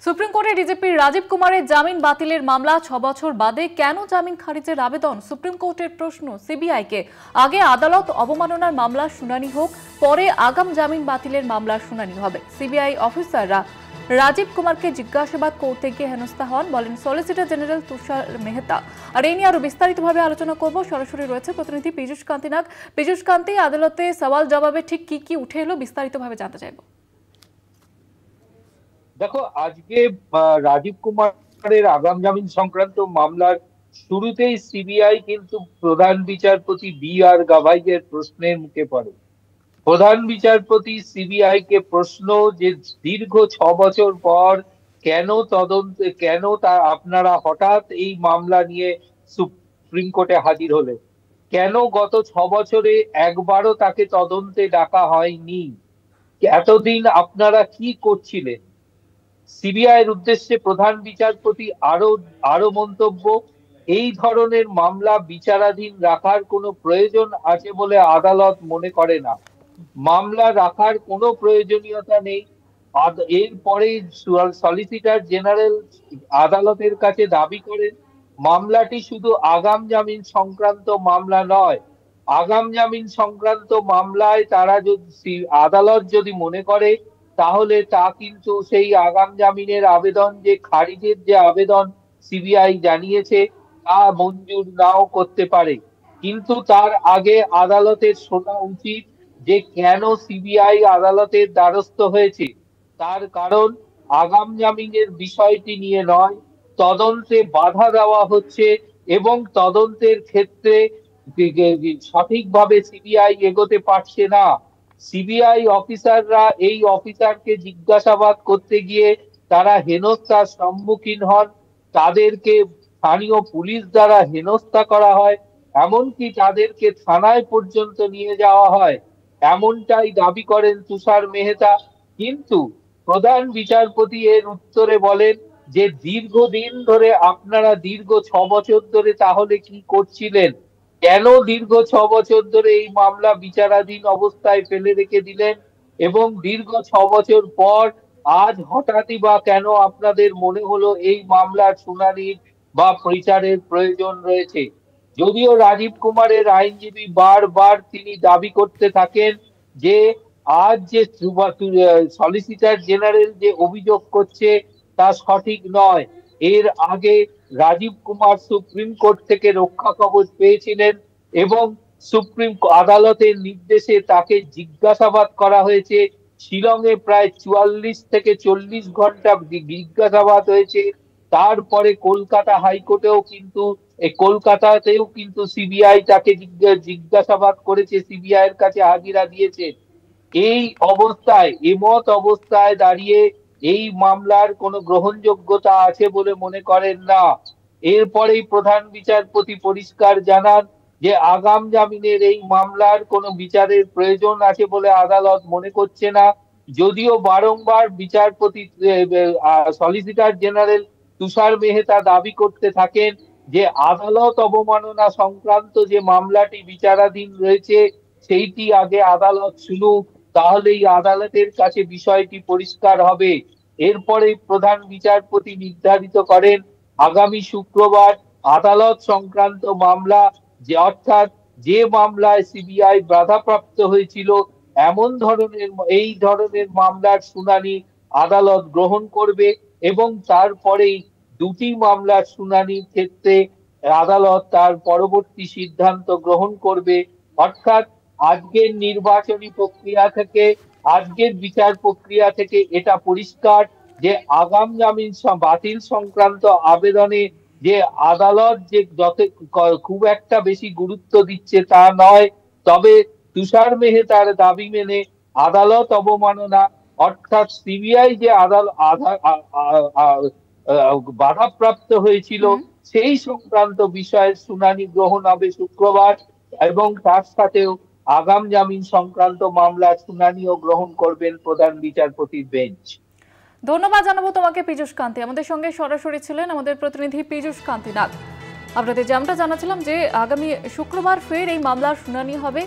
Supreme কোর্টে DGP Rajib কুমারের জামিন বাতিলের মামলা 6 বছর বাদে কেন জামিন খারিজের আবেদন? সুপ্রিম কোর্টের প্রশ্ন সিবিআইকে। আগে আদালত অবমাননার মামলার শুনানি হোক, পরে আগাম জামিন বাতিলের মামলার শুনানি হবে। সিবিআই অফিসাররা রাজীব কুমারকে জিজ্ঞাসাবাদ করতে গিয়ে হেনস্থা হন, বলেন সলিসিটর জেনারেল তুষার মেহতা। আর এই নিয়ে আরো বিস্তারিতভাবে আলোচনা করব। সরাসরি রয়েছে প্রতিনিধি পীযূষ কান্তি নাগ। পীযূষ কান্তি, আদালতে সওয়াল জবাবে ঠিক কি কি উঠে এলো বিস্তারিতভাবে জানতে চাইব। দেখো, আজকে রাজীব কুমারের আগাম জামিন সংক্রান্ত মামলার শুরুতেই সিবিআই কিন্তু প্রধান বিচারপতি বি.আর. গাভাইয়ের প্রশ্নের মুখে পড়ে। প্রধান বিচারপতি সিবিআই কে প্রশ্ন যে দীর্ঘ 6 বছর পর কেন তা আপনারা হঠাৎ এই মামলা নিয়ে সুপ্রিম কোর্টে হাজির হলেন? কেন গত 6 বছরে একবারও তাকে তদন্তে ডাকা হয়নি? এতদিন আপনারা কি করছিলেন? সিবিআই এর উদ্দেশ্যে প্রধান বিচারপতি আরো মন্তব্য, এই ধরনের মামলা বিচারাধীন রাখার কোনো প্রয়োজন আছে বলে আদালত মনে করে না। মামলা রাখার কোনো প্রয়োজনীয়তা নেই। এরপরে সলিসিটর জেনারেল আদালতের কাছে দাবি করেন মামলাটি শুধু আগাম জামিন সংক্রান্ত মামলা নয়। আগাম জামিন সংক্রান্ত মামলায় তারা যদি আদালত যদি মনে করে, তাহলে তা কিন্তু সেই আগাম জামিনের আবেদন যে খারিজের যে আবেদন সিবিআই জানিয়েছে তা মঞ্জুর নাও করতে পারে। কিন্তু তার আগে আদালতের শোনা উচিত যে কেন সিবিআই আদালতের দ্বারস্থ হয়েছে। তার কারণ আগাম জামিনের বিষয়টি নিয়ে নয়, তদন্তে বাধা দেওয়া হচ্ছে এবং তদন্তের ক্ষেত্রে সঠিকভাবে সিবিআই এগোতে পারছে না। সিবিআই অফিসাররা এই অফিসারকে জিজ্ঞাসাবাদ করতে গিয়ে তারা হেনস্থার সম্মুখীন হন, তাদেরকে স্থানীয় পুলিশ দ্বারা হেনস্থা করা হয়, এমনকি তাদেরকে থানায় পর্যন্ত নিয়ে যাওয়া হয়, এমনটাই দাবি করেন তুষার মেহতা। কিন্তু প্রধান বিচারপতি এর উত্তরে বলেন যে দীর্ঘদিন ধরে আপনারা দীর্ঘ 6 বছর ধরে তাহলে কি করছিলেন? কেন দীর্ঘ 6 বছর ধরে এই মামলা বিচারাধীন অবস্থায় ফেলে রেখে দিলেন? এবং দীর্ঘ 6 বছর পর আজ হঠাৎই বা কেন আপনাদের মনে হলো এই মামলার শুনানির বা বিচারের প্রয়োজন রয়েছে? যদিও রাজীব কুমারের আইনজীবী বারবার তিনি দাবি করতে থাকেন যে আজ যে সলিসিটর জেনারেল যে অভিযোগ করছে তা সঠিক নয়। এর আগে রাজীব কুমার সুপ্রিম কোর্ট থেকে রক্ষা কবচ পেয়েছিলেন এবং সুপ্রিম আদালতের নির্দেশে তাকে জিজ্ঞাসাবাদ করা হয়েছে। শিলংয়ে প্রায় 44 থেকে 40 ঘন্টা জিজ্ঞাসাবাদ হয়েছে। তারপরে কলকাতাতেও কিন্তু সিবিআই তাকে জিজ্ঞাসাবাদ করেছে, সিবিআই এর কাছে হাজিরা দিয়েছে। এই অবস্থায় এমত অবস্থায় দাঁড়িয়ে এই মামলার কোনো গ্রহণযোগ্যতা আছে বলে মনে করেন না। এরপরেই প্রধান বিচারপতি পরিষ্কার জানান যে আগাম জামিনের এই মামলার কোনো বিচারের প্রয়োজন আছে বলে আদালত মনে করছে না। যদিও বারংবার বিচারপতি সলিসিটর জেনারেল তুষার মেহতা দাবি করতে থাকেন যে আদালত অবমাননা সংক্রান্ত যে মামলাটি বিচারাধীন রয়েছে সেইটি আগে আদালত শুনুক, তাহলেই আদালতের কাছে বিষয়টি পরিষ্কার হবে। এরপরে প্রধান বিচারপতি নির্ধারিত করেন আগামী শুক্রবার আদালত সংক্রান্ত মামলা, যে অর্থাৎ যে মামলায় সিবিআই বাধাপ্রাপ্ত হয়েছিল এই ধরনের মামলার শুনানি আদালত গ্রহণ করবে এবং তারপরেই দুটি মামলার শুনানির ক্ষেত্রে আদালত তার পরবর্তী সিদ্ধান্ত গ্রহণ করবে। অর্থাৎ আজকের বিচার প্রক্রিয়া থেকে এটা পরিষ্কার যে আগাম জামিন বাতিল সংক্রান্ত আবেদনে যে আদালত যে খুব একটা বেশি গুরুত্ব দিচ্ছে তা নয়। তবে তুষার মেহতার দাবি মেনে আদালত অবমাননা অর্থাৎ সিবিআই যে বাধাপ্রাপ্ত হয়েছিল সেই সংক্রান্ত বিষয়ের শুনানি গ্রহণ হবে শুক্রবার এবং তার সাথেও আগাম জামিন সংক্রান্ত মামলার শুনানিও গ্রহণ করবেন প্রধান বিচারপতির বেঞ্চ। ধন্যবাদ জানাবো তোমাকে পীযূষ কান্তি। আমাদের সঙ্গে সরাসরি ছিলেন আমাদের প্রতিনিধি পীযূষ কান্তি নাগ। আপনাদের যেমনটা জানাচ্ছিলাম যে আগামী শুক্রবার ফের এই মামলার শুনানি হবে।